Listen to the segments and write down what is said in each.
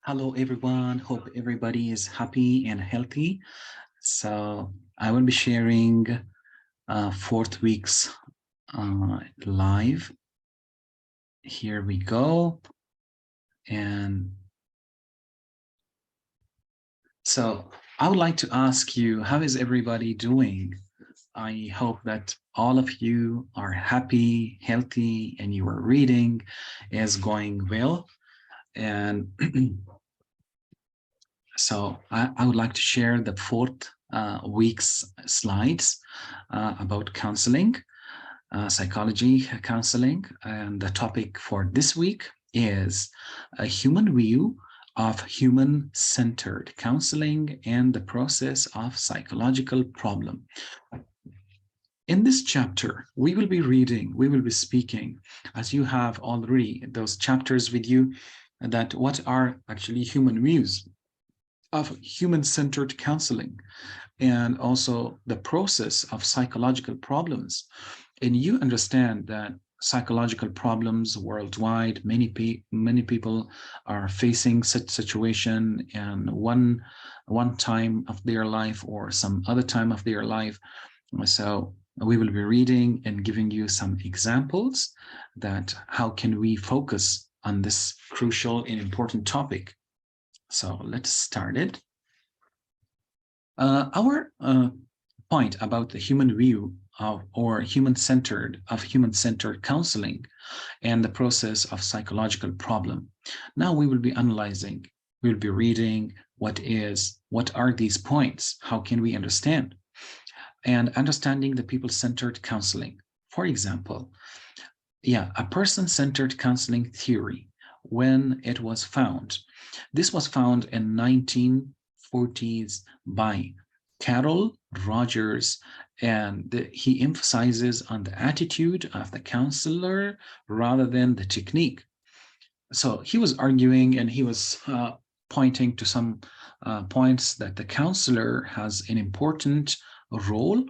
Hello, everyone. Hope everybody is happy and healthy. So I will be sharing fourth week's live. Here we go. And so I would like to ask you, how is everybody doing? I hope that all of you are happy, healthy, and your reading is going well. And so I would like to share the fourth week's slides about counseling, psychology counseling. And the topic for this week is a human view of human-centered counseling and the process of psychological problem. In this chapter, we will be speaking, as you have already those chapters with you, that what are actually human views of human-centered counseling and also the process of psychological problems. And you understand that psychological problems worldwide, many people are facing such situation and one time of their life or some other time of their life. So we will be reading and giving you some examples that how can we focus on this crucial and important topic. So let's start it. Our point about the human view of or human-centered counseling and the process of psychological problem. Now we will be analyzing, we'll be reading what are these points, how can we understand, and understanding the people-centered counseling. For example, a person-centered counseling theory, when it was found. This was found in 1940s by Carol Rogers, and he emphasizes on the attitude of the counselor rather than the technique. So he was arguing and he was pointing to some points that the counselor has an important role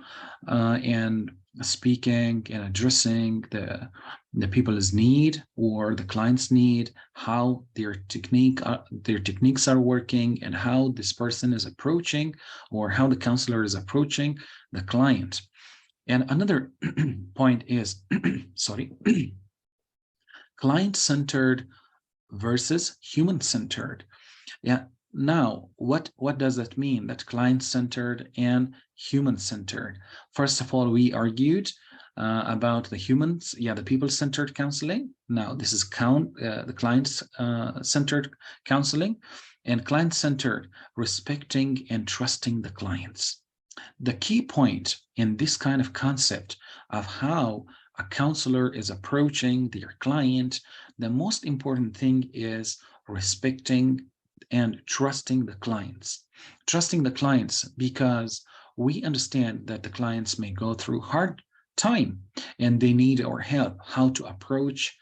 in speaking and addressing the people's need or the client's need, how their techniques are working, and how this person is approaching or how the counselor is approaching the client. And another point is, sorry, client-centered versus human-centered. Yeah. Now, what does that mean, that client-centered and human-centered? First of all, we argued about the humans, the people-centered counseling. Now, this is the client-centered counseling, and client-centered, respecting and trusting the clients. The key point in this kind of concept of how a counselor is approaching their client, the most important thing is respecting and trusting the clients. Trusting the clients because we understand that the clients may go through hard time and they need our help, how to approach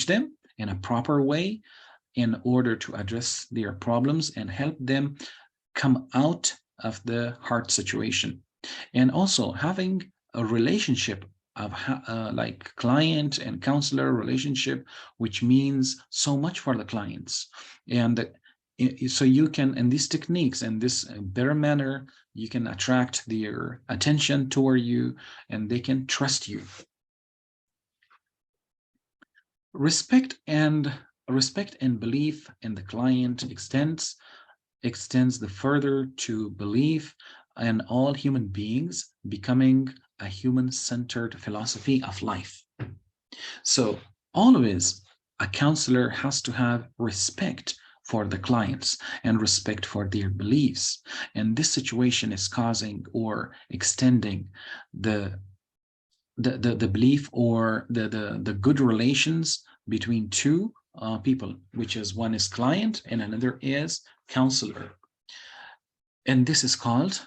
them in a proper way in order to address their problems and help them come out of the hard situation. And also having a relationship of like client and counselor relationship, which means so much for the clients. And so you can, in these techniques and this better manner, you can attract their attention toward you and they can trust you. Respect and belief in the client extends the further to belief in all human beings becoming a human-centered philosophy of life. So always a counselor has to have respect for the clients and respect for their beliefs. And this situation is causing or extending the belief or the good relations between two people, which is one is client and another is counselor. And this is called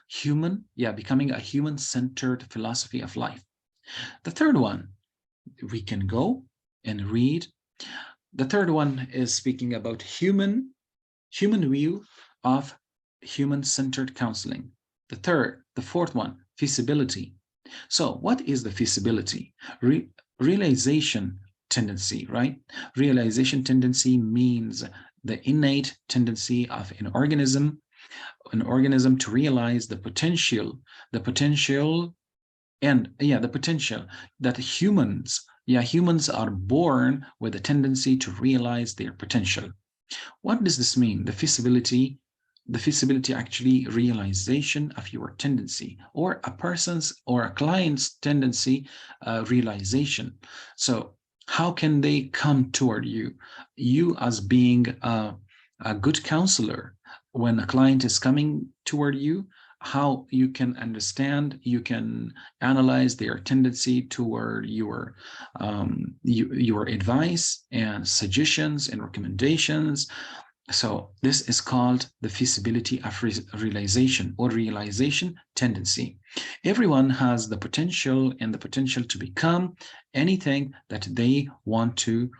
becoming a human-centered philosophy of life. The third one, we can go and read. The third one is speaking about human view of human-centered counseling. The fourth one, feasibility. So what is the feasibility? Realization tendency, right? Realization tendency means the innate tendency of an organism to realize the potential that humans are born with a tendency to realize their potential. What does this mean? The feasibility actually realization of your tendency, or a person's or a client's tendency realization. So how can they come toward you? You as being a good counselor, when a client is coming toward you, how you can understand, you can analyze their tendency toward your advice and suggestions and recommendations. So this is called the feasibility of realization or realization tendency. Everyone has the potential to become anything that they want to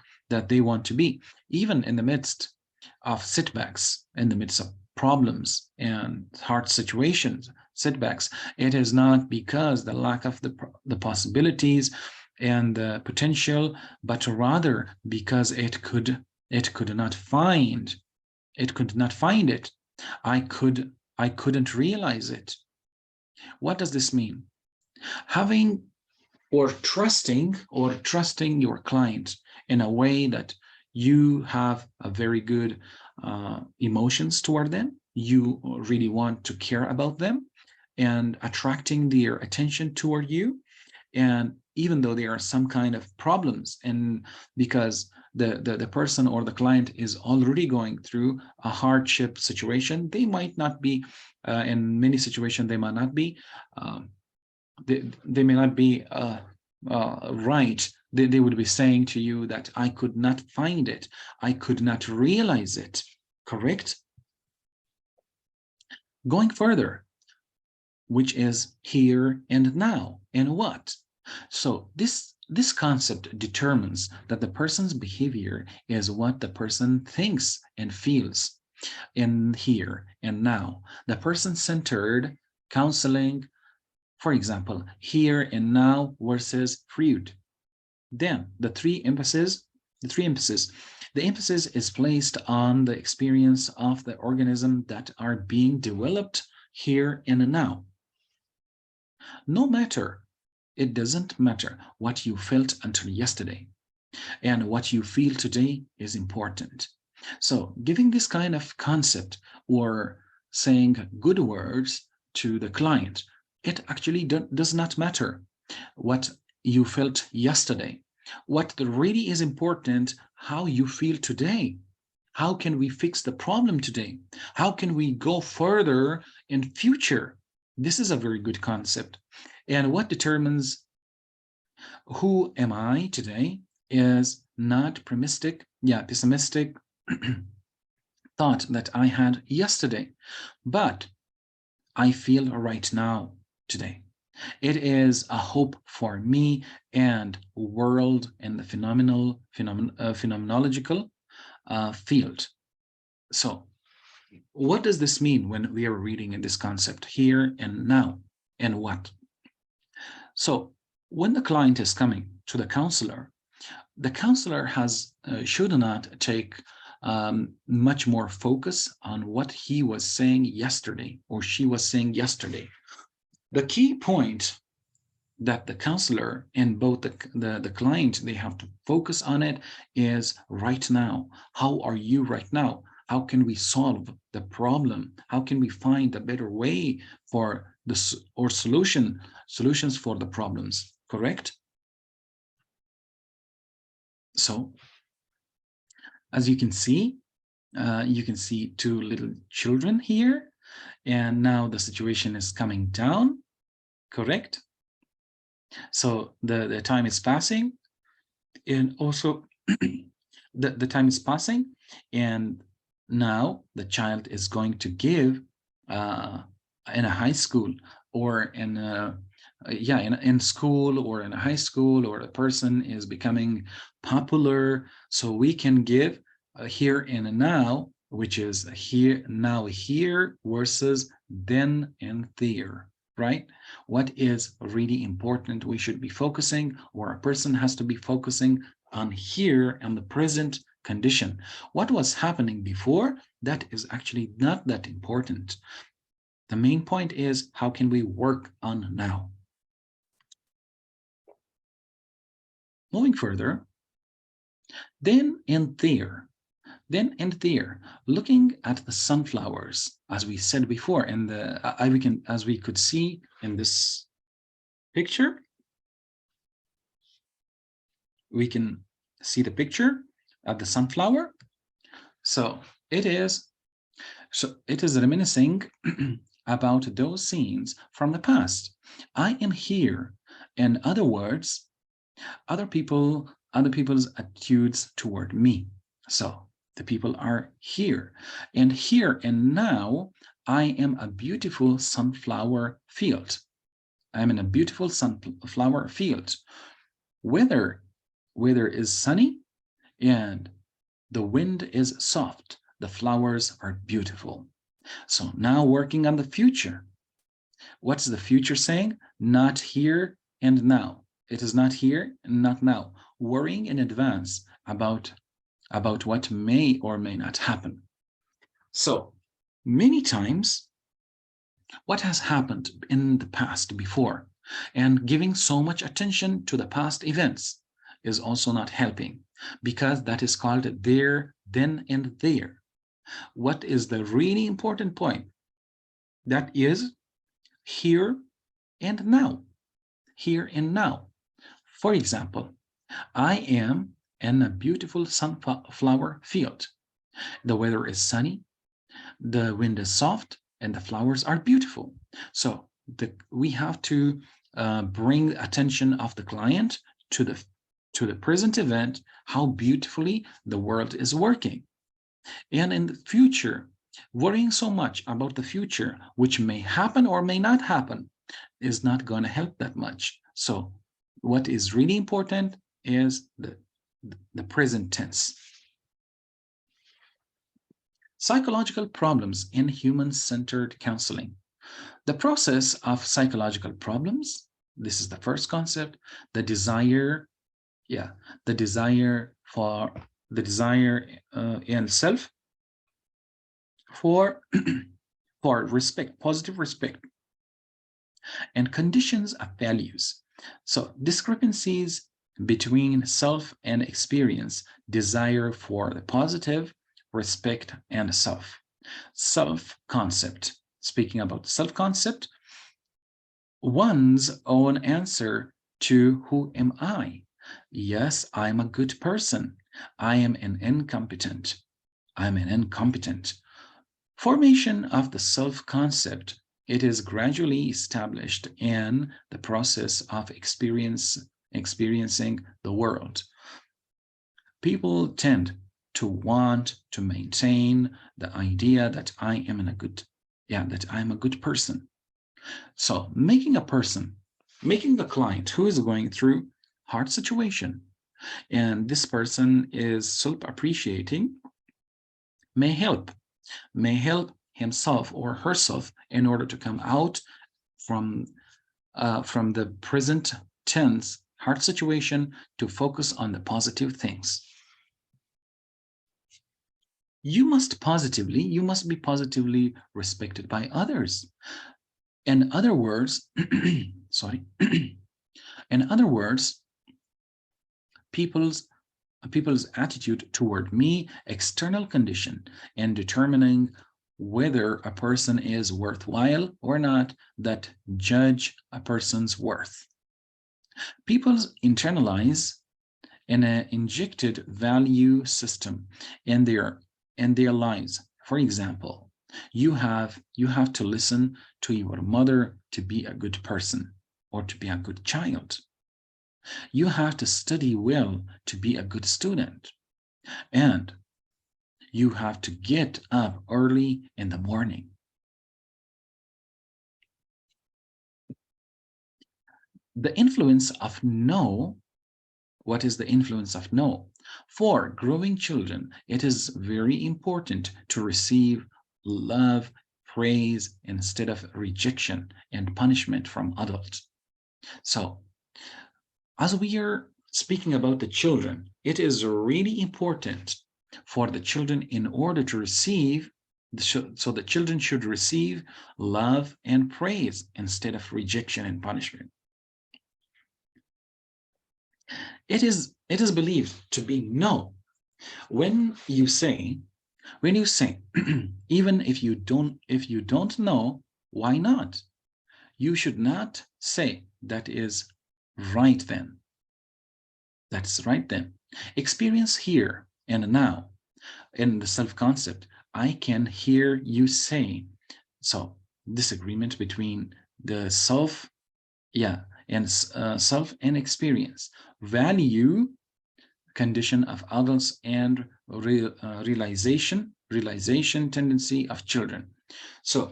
be, even in the midst of setbacks, in the midst of problems and hard situations, setbacks. It is not because the lack of the possibilities and the potential, but rather because it could not find it. I couldn't realize it. What does this mean? Having or trusting your client in a way that you have a very good emotions toward them, you really want to care about them, and attracting their attention toward you. And even though there are some kind of problems, and because the person or the client is already going through a hardship situation, they might not be, in many situations, they might not be, they may not be right. They would be saying to you that I could not find it, I could not realize it, correct? Going further, which is here and now, and what? So this concept determines that the person's behavior is what the person thinks and feels in here and now. The person-centered counseling, for example, here and now versus Freud. Then the emphasis is placed on the experience of the organism that are being developed here and now. It doesn't matter what you felt until yesterday, and what you feel today is important. So giving this kind of concept or saying good words to the client, it actually does not matter what you felt yesterday. What really is important, how you feel today. How can we fix the problem today? How can we go further in future? This is a very good concept. And what determines who am I today is not pessimistic thought that I had yesterday, but I feel right now today. It is a hope for me and world and the phenomenological field. So what does this mean when we are reading in this concept here and now, and what? So when the client is coming to the counselor has should not take much more focus on what he was saying yesterday or she was saying yesterday. The key point that the counselor and both the client, they have to focus on it is right now. How are you right now? How can we solve the problem? How can we find a better way for this, or solutions for the problems, correct? So as you can see two little children here, and now the situation is coming down, correct? So the time is passing, and also the time is passing, and now the child is going to give in a high school, or in school, or in a high school, or a person is becoming popular. So we can give here and now, which is here versus then and there, right? What is really important we should be focusing, or a person has to be focusing on here and the present condition. What was happening before, that is actually not that important. The main point is, how can we work on now? Moving further, then and there, looking at the sunflowers, as we said before, and as we could see in this picture, we can see the picture of the sunflower. So it is reminiscing about those scenes from the past. I am here. In other words, other people's attitudes toward me. So the people are here. And here and now, I am a beautiful sunflower field. I'm in a beautiful sunflower field. Weather is sunny and the wind is soft. The flowers are beautiful. So now working on the future. What's the future saying? Not here and now. It is not here and not now. Worrying in advance about what may or may not happen. So many times, what has happened in the past before, and giving so much attention to the past events is also not helping, because that is called there, then, and there. What is the really important point? That is here and now. Here and now. For example, I am in a beautiful sunflower field. The weather is sunny, the wind is soft, and the flowers are beautiful. So we have to bring attention of the client to the present event, how beautifully the world is working. And in the future, worrying so much about the future, which may happen or may not happen, is not going to help that much. So what is really important is the present tense. Psychological problems in human-centered counseling. The process of psychological problems, this is the first concept, the desire in self for respect, positive respect, and conditions of values. So discrepancies between self and experience, desire for the positive, respect, and self-concept. Speaking about self-concept, one's own answer to who am I? Yes, I'm a good person. I am an incompetent. I'm an incompetent. Formation of the self-concept, it is gradually established in the process of experiencing the world. People tend to want to maintain the idea that I am a good person. So making the client who is going through hard situation, and this person is self-appreciating, may help himself or herself in order to come out from the present tense hard situation to focus on the positive things. You must be positively respected by others. In other words, people's attitude toward me, external condition, and determining whether a person is worthwhile or not, that judge a person's worth. People internalize an injected value system in their lives. For example, you have to listen to your mother to be a good person or to be a good child. You have to study well to be a good student. And you have to get up early in the morning. The influence of no. What is the influence of no? For growing children, it is very important to receive love, praise, instead of rejection and punishment from adults. So, as we are speaking about the children, it is really important for the children in order to receive, so the children should receive love and praise instead of rejection and punishment. It is believed to be no. When you say, even if you don't know, why not? You should not say that is right then. That's right then. Experience here and now in the self-concept. I can hear you say. So disagreement between the self, and self and experience. Value condition of adults and realization tendency of children. So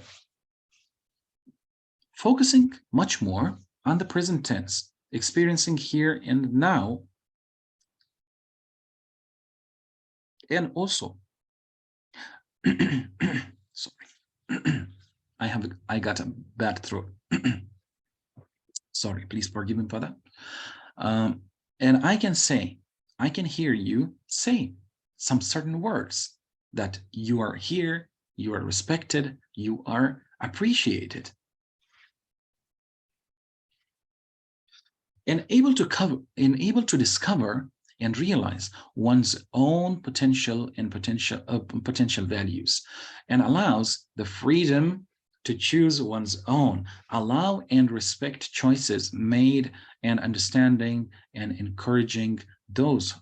focusing much more on the present tense, experiencing here and now, and also sorry, I got a bad throat. Sorry, please forgive me for that. And I can hear you say some certain words that you are here, you are respected, you are appreciated. And able to discover and realize one's own potential and potential values, and allows the freedom to choose one's own, allow and respect choices made, and understanding and encouraging those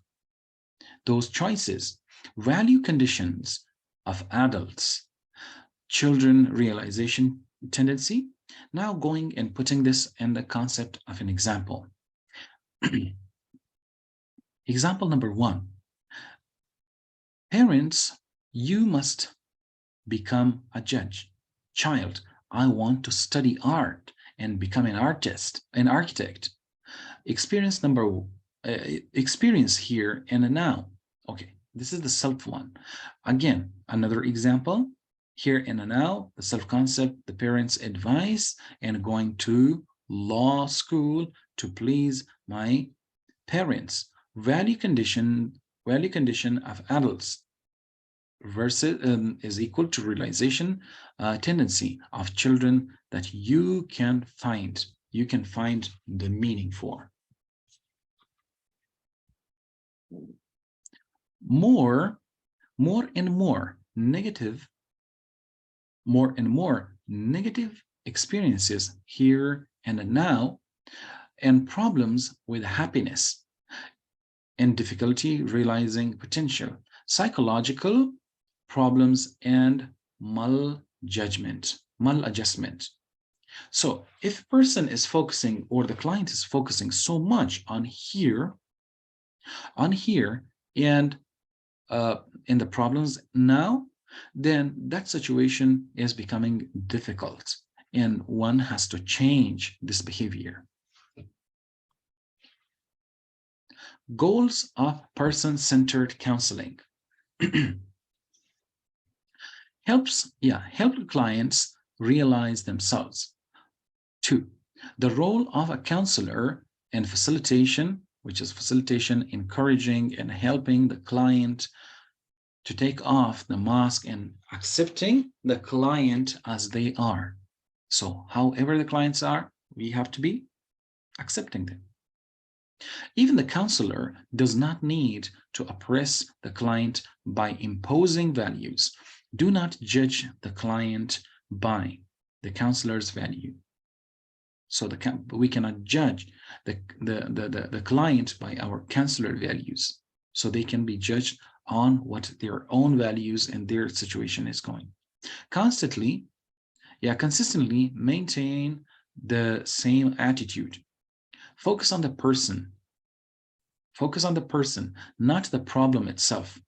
choices. Value conditions of adults, children realization tendency. Now going and putting this in the concept of an example. Example number 1. Parents, you must become a judge. Child, I want to study art and become an architect. Experience here and now. Okay, this is the self one. Again, another example. Here and now, the self-concept, the parents' advice, and going to law school to please my parents. Value condition of adults versus is equal to realization tendency of children that you can find the meaning for. More and more negative experiences here and now, and problems with happiness and difficulty realizing potential, psychological problems, and maladjustment. So if a person is focusing, or the client is focusing so much on here and in the problems now, then that situation is becoming difficult, and one has to change this behavior. Goals of person-centered counseling. Help clients realize themselves. 2, the role of a counselor in facilitation, which is facilitation, encouraging and helping the client to take off the mask and accepting the client as they are. So however the clients are, we have to be accepting them. Even the counselor does not need to oppress the client by imposing values. Do not judge the client by the counselor's value. So we cannot judge the client by our counselor values. So they can be judged on what their own values and their situation is going. Consistently maintain the same attitude. Focus on the person, not the problem itself,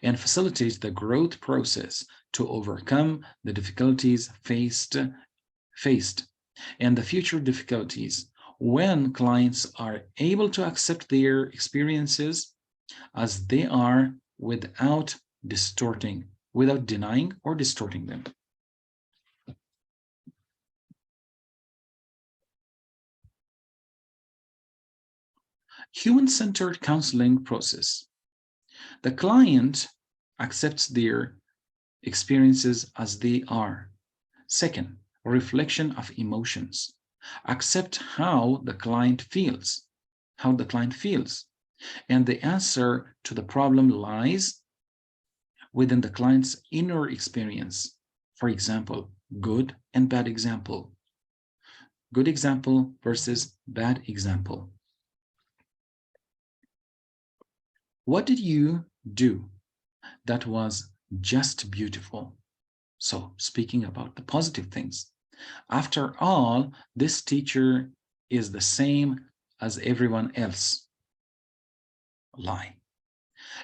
and facilitate the growth process to overcome the difficulties faced and the future difficulties. When clients are able to accept their experiences as they are without denying or distorting them. Human-centered counseling process. The client accepts their experiences as they are. Second, reflection of emotions. Accept how the client feels, And the answer to the problem lies within the client's inner experience. For example, good and bad example. Good example versus bad example. What did you do that was just beautiful? So, speaking about the positive things. After all, this teacher is the same as everyone else. Lie.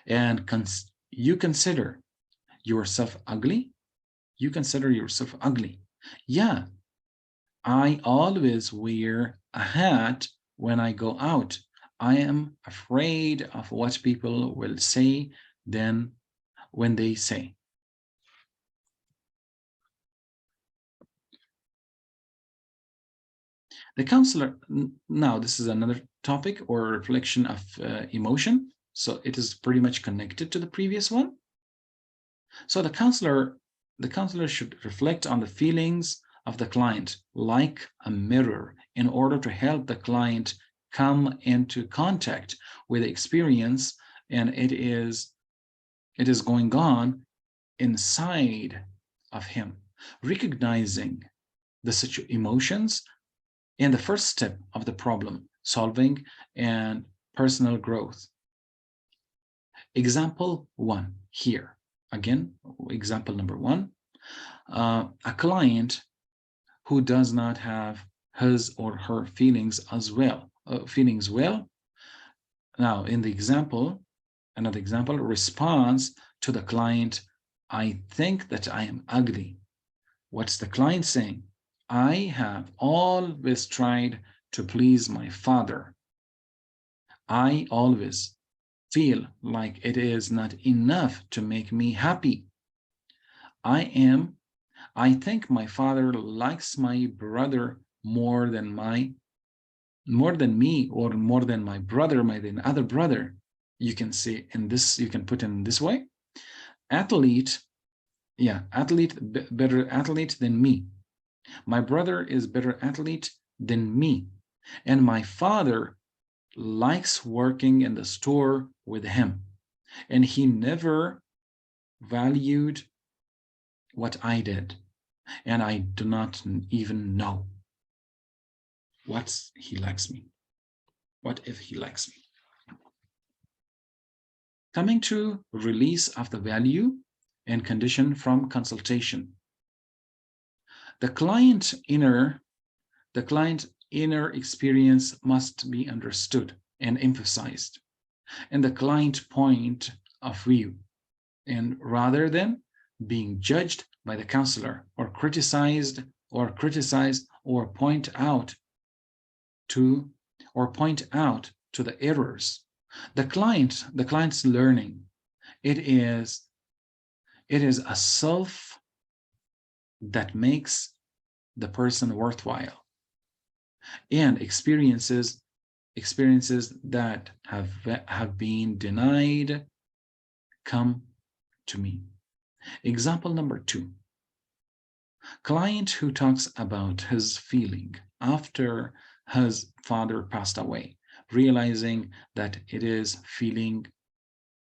And you consider yourself ugly? You consider yourself ugly. Yeah, I always wear a hat when I go out. I am afraid of what people will say then when they say. The counselor, now this is another topic or reflection of emotion. So it is pretty much connected to the previous one. So the counselor should reflect on the feelings of the client like a mirror in order to help the client come into contact with the experience, and it is going on inside of him. Recognizing the emotions and the first step of the problem solving and personal growth. Example 1 here. Again, example number 1. A client who does not have his or her feelings well. Now, in the example, another example, response to the client, I think that I am ugly. What's the client saying? I have always tried to please my father. I always feel like it is not enough to make me happy. I think my father likes my brother more than me, or more than my brother, than other brother. You can say in this, you can put in this way. Athlete, better athlete than me. My brother is better athlete than me. And my father likes working in the store with him. And he never valued what I did. And I do not even know what he likes me. What if he likes me? Coming to release of the value and condition from consultation. The client inner experience must be understood and emphasized, and the client point of view, and rather than being judged by the counselor or criticized or point out to the errors. The client's learning, it is a self that makes the person worthwhile, and experiences that have been denied come to me. Example number 2. Client who talks about his feeling after his father passed away, realizing that it is feeling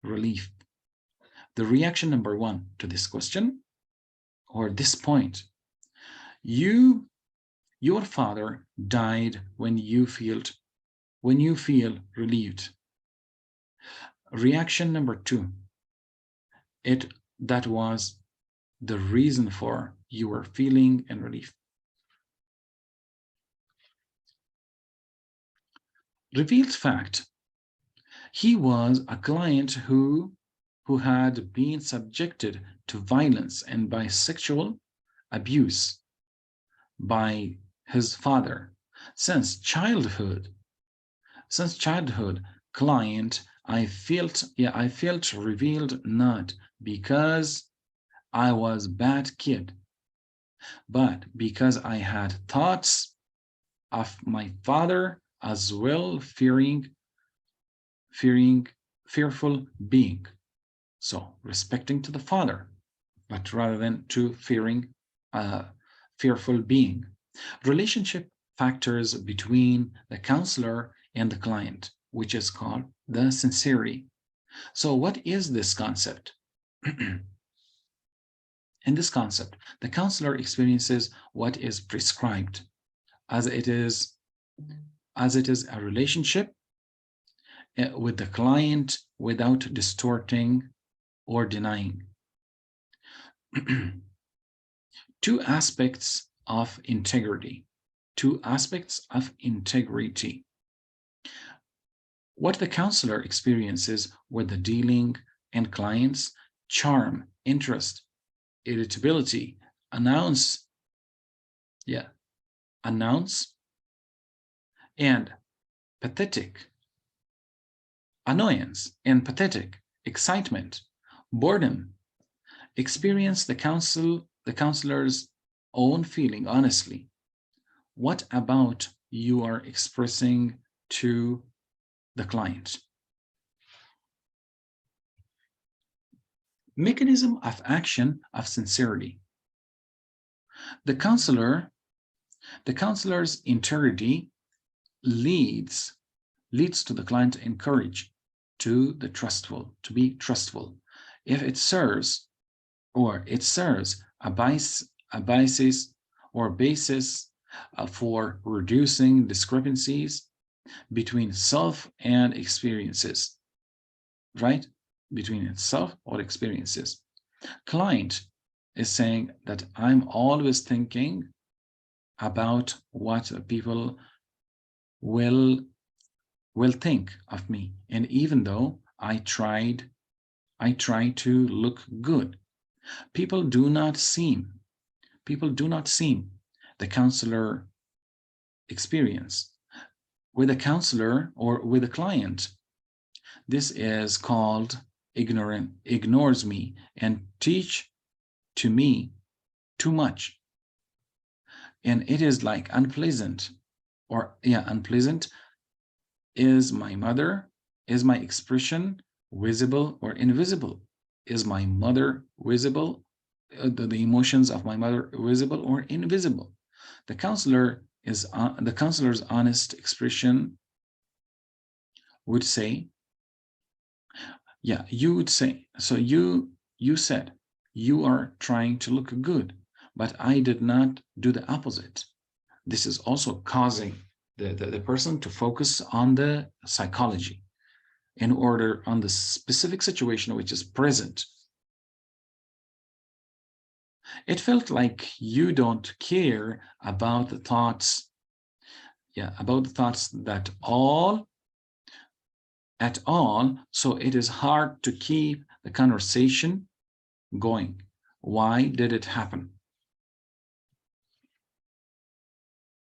relief. The reaction number 1 to this question, or this point: your father died when you feel relieved. Reaction number 2: that was the reason for your feeling and relief. Revealed fact: he was a client who had been subjected to violence and by sexual abuse by his father since childhood. Client, I felt revealed not because I was bad kid, but because I had thoughts of my father as well, fearing fearful being. So respecting to the father, but rather than to fearful being. Relationship factors between the counselor and the client, which is called the sincerity. So what is this concept? In this concept, the counselor experiences what is prescribed as it is a relationship with the client without distorting or denying. Two aspects of integrity. What the counselor experiences with the dealing and clients: charm, interest, irritability, announce, and pathetic, annoyance and pathetic, excitement, boredom. Experience the counselor's own feeling honestly. What about you are expressing to the client? Mechanism of action of sincerity. The counselor's integrity leads to the client encourage to be trustful. If it serves a basis for reducing discrepancies between self and experiences, right? Between itself or experiences. Client is saying that I'm always thinking about what people will think of me, and even though I try to look good, people do not seem the counselor experience. With a counselor or with a client, this is called ignores me and teach to me too much, and it is like unpleasant. Unpleasant. Is my expression visible or invisible? Is my mother visible? The emotions of my mother visible or invisible? The counselor's honest expression would say, you would say, so you said you are trying to look good, but I did not do the opposite. This is also causing the person to focus on the psychology in order on the specific situation which is present. It felt like you don't care about the thoughts, that at all, so it is hard to keep the conversation going. Why did it happen?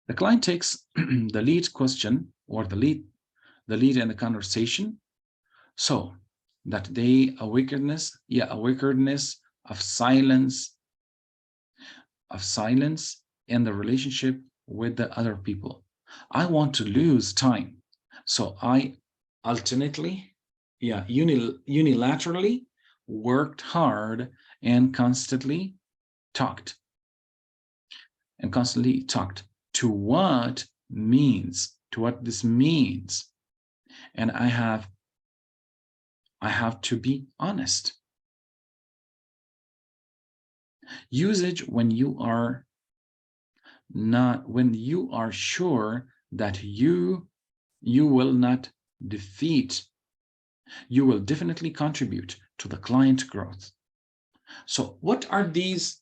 The client takes the lead question or the lead in the conversation, so that a wickedness of silence in the relationship with the other people. I want to lose time, so I alternately, unilaterally worked hard and constantly talked to what this means, and I have to be honest. Usage when you are sure that you will not defeat, you will definitely contribute to the client growth. So what are these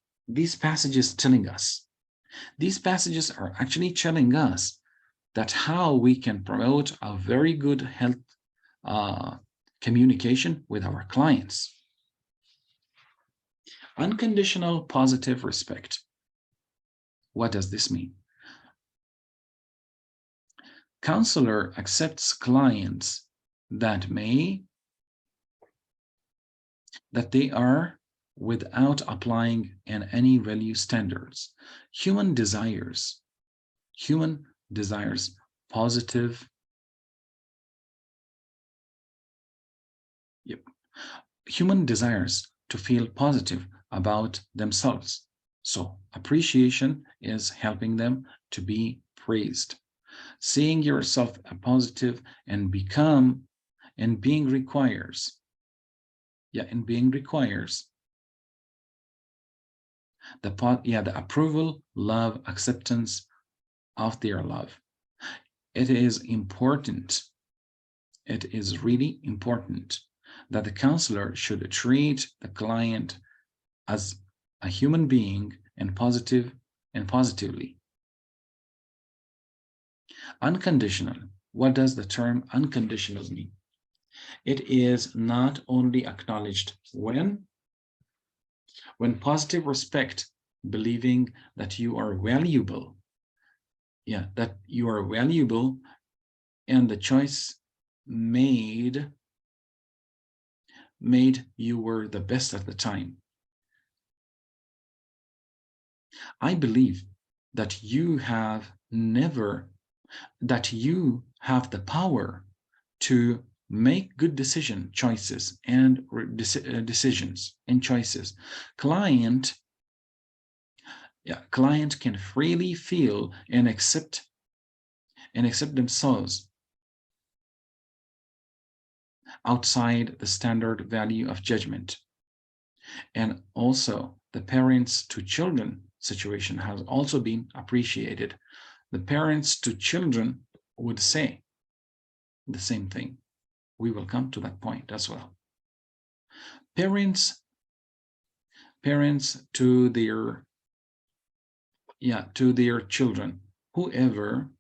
passages telling us? These passages are actually telling us that how we can promote a very good health communication with our clients. Unconditional positive respect. What does this mean? Counselor accepts clients that they are without applying any value standards. Human desires positive human desires to feel positive about themselves. So appreciation is helping them to be praised. Seeing yourself a positive and being requires, the approval, love, acceptance of their love. It is important. It is really important that the counselor should treat the client as a human being and positively. Unconditional. What does the term unconditional mean? It is not only acknowledged when positive respect, believing that you are valuable. Yeah, that you are valuable and the choice made you were the best at the time. I believe that you have the power to make good choices and decisions and choices. Client can freely feel and accept themselves outside the standard value of judgment. And also the parents to children situation has also been appreciated. The parents to children would say the same thing. We will come to that point as well. Parents to their children, whenever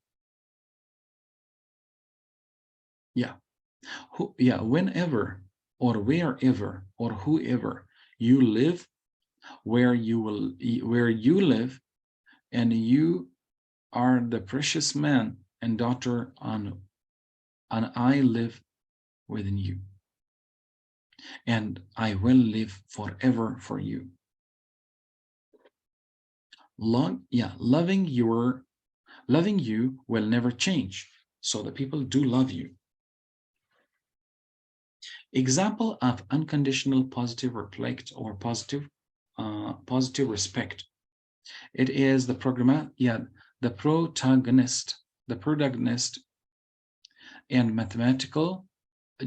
or wherever or whoever you live, where you live, and you are the precious man and daughter and I live within you, and I will live forever for you. Loving you will never change. So the people do love you. Example of unconditional positive reflect or positive respect. It is the protagonist and mathematical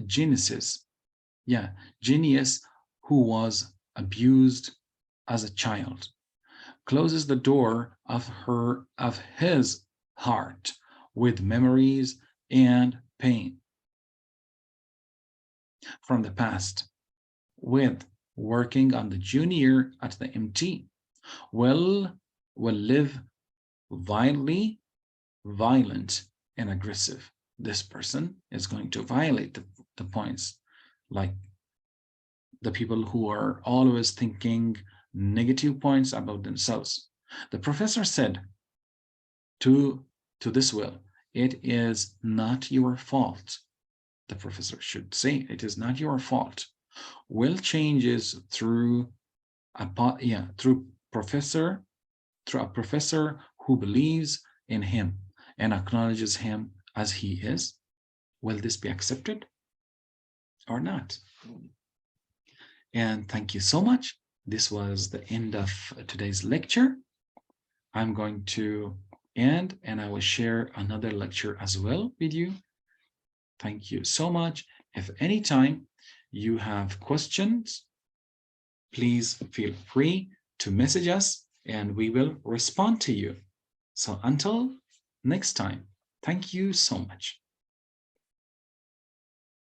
genius who was abused as a child closes the door of his heart with memories and pain from the past, with working on the junior at the MT, will live violent and aggressive. This person is going to violate the points, like the people who are always thinking negative points about themselves. The professor said to this will, it is not your fault. The professor should say, it is not your fault. Will changes through a professor who believes in him and acknowledges him as he is. Will this be accepted or not? And thank you so much. This was the end of today's lecture. I'm going to end and I will share another lecture as well with you. Thank you so much. If any time you have questions, please feel free to message us and we will respond to you. So until next time, thank you so much.